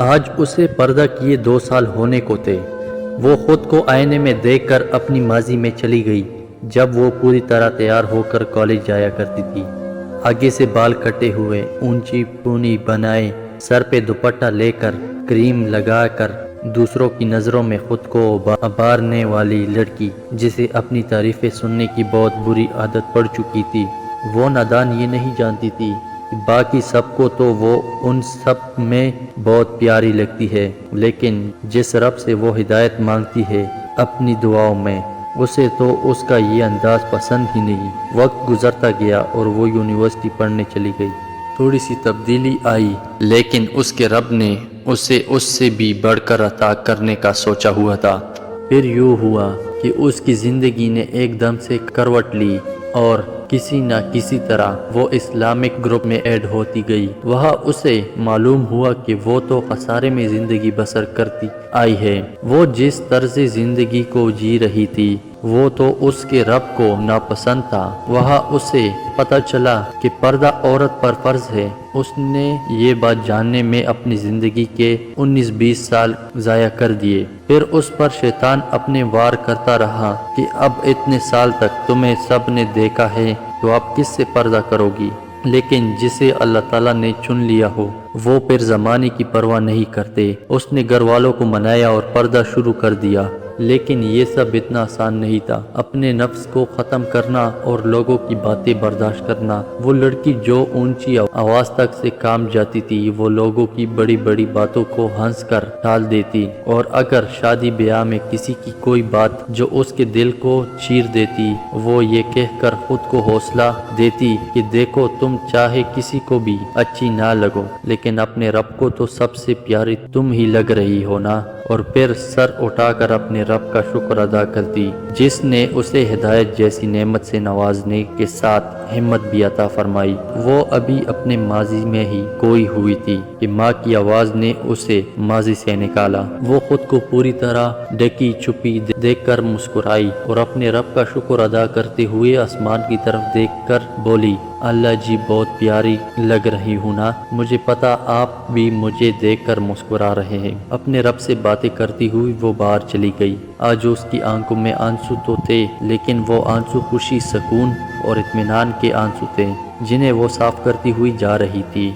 آج اسے پردہ کیے 2 سال ہونے کو تھے۔ وہ خود کو آئینے میں دیکھ کر اپنی ماضی میں چلی گئی جب وہ پوری طرح تیار ہو کر کالج جایا کرتی تھی۔ آگے سے بال کٹے ہوئے، اونچی پونی بنائے، سر پہ دوپٹہ لے کر، کریم لگا کر دوسروں کی نظروں میں خود کو ابھارنے والی لڑکی، جسے اپنی تعریفیں سننے کی بہت بری عادت پڑ چکی تھی۔ وہ نادان یہ نہیں جانتی تھی کہ باقی سب کو تو وہ ان سب میں بہت پیاری لگتی ہے، لیکن جس رب سے وہ ہدایت مانگتی ہے اپنی دعاؤں میں، اسے تو اس کا یہ انداز پسند ہی نہیں۔ وقت گزرتا گیا اور وہ یونیورسٹی پڑھنے چلی گئی۔ تھوڑی سی تبدیلی آئی، لیکن اس کے رب نے اسے اس سے بھی بڑھ کر عطا کرنے کا سوچا ہوا تھا۔ پھر یوں ہوا کہ اس کی زندگی نے ایک دم سے کروٹ لی اور کسی نہ کسی طرح وہ اسلامک گروپ میں ایڈ ہوتی گئی۔ وہاں اسے معلوم ہوا کہ وہ تو خسارے میں زندگی بسر کرتی آئی ہے۔ وہ جس طرز زندگی کو جی رہی تھی وہ تو اس کے رب کو ناپسند تھا۔ وہاں اسے پتہ چلا کہ پردہ عورت پر فرض ہے۔ اس نے یہ بات جاننے میں اپنی زندگی کے 19-20 سال ضائع کر دیے۔ پھر اس پر شیطان اپنے وار کرتا رہا کہ اب اتنے سال تک تمہیں سب نے دیکھا ہے تو اب کس سے پردہ کرو گی؟ لیکن جسے اللہ تعالیٰ نے چن لیا ہو وہ پھر زمانے کی پرواہ نہیں کرتے۔ اس نے گھر والوں کو منایا اور پردہ شروع کر دیا، لیکن یہ سب اتنا آسان نہیں تھا۔ اپنے نفس کو ختم کرنا اور لوگوں کی باتیں برداشت کرنا۔ وہ لڑکی جو اونچی آواز تک سے کام جاتی تھی، وہ لوگوں کی بڑی بڑی باتوں کو ہنس کر ٹال دیتی، اور اگر شادی بیاہ میں کسی کی کوئی بات جو اس کے دل کو چیر دیتی، وہ یہ کہہ کر خود کو حوصلہ دیتی کہ دیکھو تم چاہے کسی کو بھی اچھی نہ لگو، لیکن اپنے رب کو تو سب سے پیاری تم ہی لگ رہی ہو نا۔ اور پھر سر اٹھا کر اپنے رب کا شکر ادا کرتی جس نے اسے ہدایت جیسی نعمت سے نوازنے کے ساتھ ہمت بھی عطا فرمائی۔ وہ ابھی اپنے ماضی میں ہی کھوئی ہوئی تھی کہ ماں کی آواز نے اسے ماضی سے نکالا۔ وہ خود کو پوری طرح ڈھکی چھپی دیکھ کر مسکرائی اور اپنے رب کا شکر ادا کرتے ہوئے آسمان کی طرف دیکھ کر بولی، اللہ جی بہت پیاری لگ رہی ہوں نا، مجھے پتا آپ بھی مجھے دیکھ کر مسکرا رہے ہیں۔ اپنے رب سے باتیں کرتی ہوئی وہ باہر چلی گئی۔ آج اس کی آنکھوں میں آنسو تو تھے، لیکن وہ آنسو خوشی، سکون اور اطمینان کے آنسو تھے جنہیں وہ صاف کرتی ہوئی جا رہی تھی۔